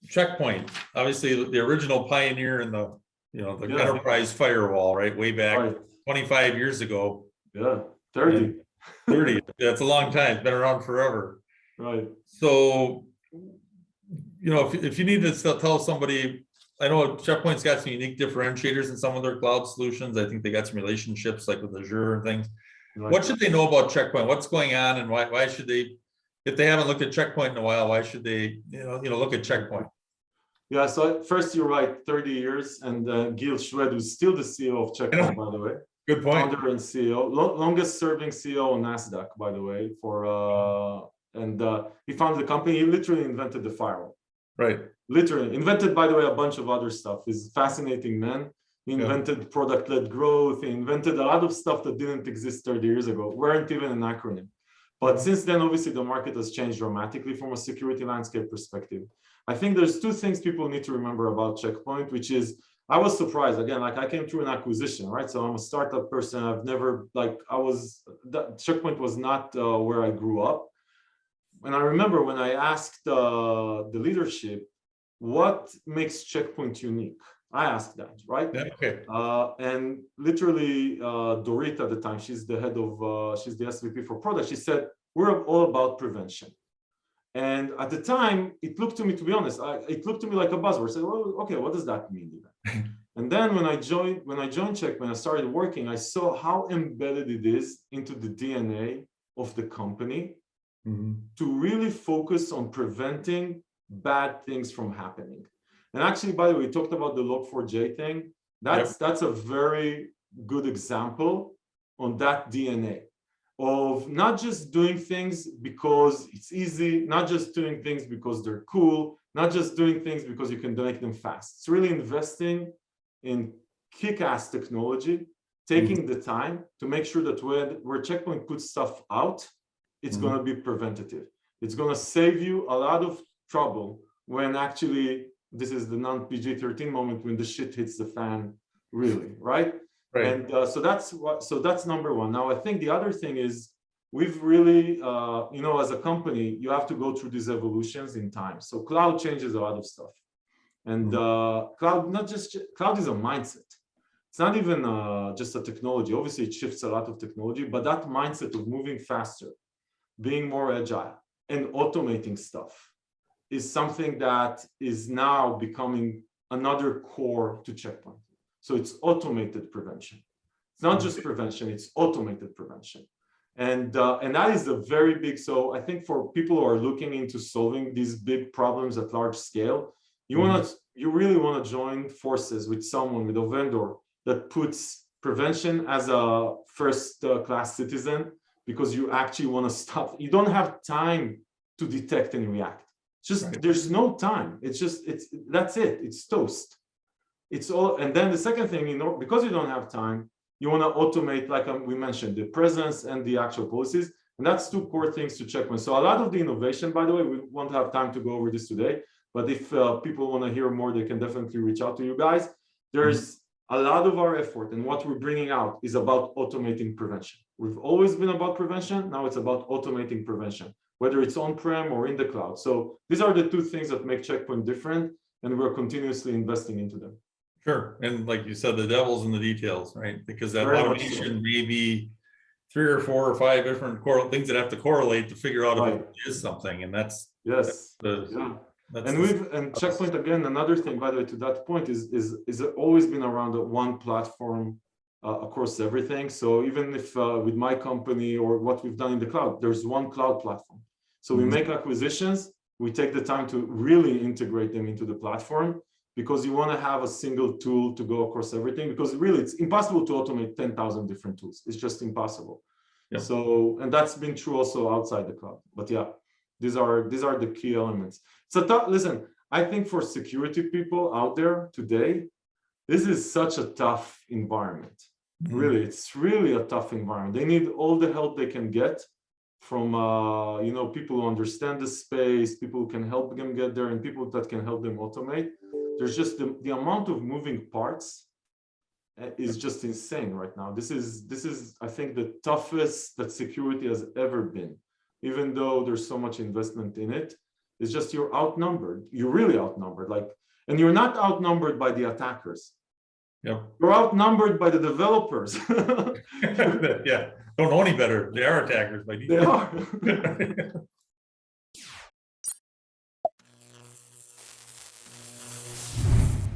Checkpoint, obviously the original pioneer in the, the enterprise firewall, right? Way back 25 years ago. Yeah, 30. 30. That's a long time. It's been around forever. Right. So, if you need to tell somebody, I know Checkpoint's got some unique differentiators in some of their cloud solutions. I think they got some relationships like with Azure and things. Right. What should they know about Checkpoint? What's going on, and why should they, if they haven't looked at Checkpoint in a while, why should they, look at Checkpoint? Yeah, so first you're right, 30 years, and Gil Shwed, who's still the CEO of Checkpoint, by the way. Good point. Founder and CEO, longest serving CEO on NASDAQ, by the way, he founded the company. He literally invented the firewall. Right. Literally invented, by the way, a bunch of other stuff. He's a fascinating man. He invented product-led growth. He invented a lot of stuff that didn't exist 30 years ago, weren't even an acronym. But since then, obviously, the market has changed dramatically from a security landscape perspective. I think there's two things people need to remember about Checkpoint, which is, I was surprised, again, like I came through an acquisition, right? So I'm a startup person. I've never, Checkpoint was not where I grew up. And I remember when I asked the leadership, what makes Checkpoint unique? I asked that, right? Yeah, okay. And literally, Dorit at the time, she's the head of, she's the SVP for product. She said, we're all about prevention. And at the time, it looked to me, to be honest, it looked to me like a buzzword. I said, well, okay, what does that mean? And then when I joined Checkpoint, I started working, I saw how embedded it is into the DNA of the company to really focus on preventing bad things from happening. And actually, by the way, we talked about the Log4j thing. That's a very good example on that DNA of not just doing things because it's easy, not just doing things because they're cool, not just doing things because you can make them fast. It's really investing in kick-ass technology, taking the time to make sure that where Checkpoint puts stuff out, it's going to be preventative. It's going to save you a lot of trouble when actually, this is the non-PG-13 moment when the shit hits the fan, really, right? And so that's number one. Now, I think the other thing is we've really, as a company, you have to go through these evolutions in time. So cloud changes a lot of stuff. And cloud is a mindset. It's not even just a technology. Obviously, it shifts a lot of technology, but that mindset of moving faster, being more agile, and automating stuff is something that is now becoming another core to Checkpoint. So it's automated prevention. It's not just prevention, it's automated prevention. And that is a very big, so I think for people who are looking into solving these big problems at large scale, you really want to join forces with someone, with a vendor that puts prevention as a first class citizen, because you actually want to stop. You don't have time to detect and react. Just there's no time. That's it. It's toast. It's all. And then the second thing, because you don't have time, you want to automate, like we mentioned, the presence and the actual policies. And that's two core things to Checkpoint. So a lot of the innovation, by the way, we won't have time to go over this today, but if people want to hear more, they can definitely reach out to you guys. There's a lot of our effort and what we're bringing out is about automating prevention. We've always been about prevention. Now it's about automating prevention, whether it's on-prem or in the cloud. So these are the two things that make Checkpoint different, and we're continuously investing into them. Sure. And like you said, the devil's in the details, right? Because that automation may be 3 or 4 or 5 different things that have to correlate to figure out if it is something. And that's and Checkpoint, again, another thing, by the way, to that point is always been around one platform across everything. So even if with my company or what we've done in the cloud, there's one cloud platform. So we make acquisitions, we take the time to really integrate them into the platform, because you want to have a single tool to go across everything, because really it's impossible to automate 10,000 different tools. It's just impossible. Yep. So, and that's been true also outside the cloud. But yeah, these are the key elements. So listen, I think for security people out there today, this is such a tough environment. Really, it's really a tough environment. They need all the help they can get from people who understand the space, people who can help them get there, and people that can help them automate. There's just the amount of moving parts is just insane right now. This is I think the toughest that security has ever been, even though there's so much investment in it. It's just you're outnumbered. You're really outnumbered. Like, and you're not outnumbered by the attackers. Yep. You're outnumbered by the developers. Yeah, don't know any better. They are attackers by They are.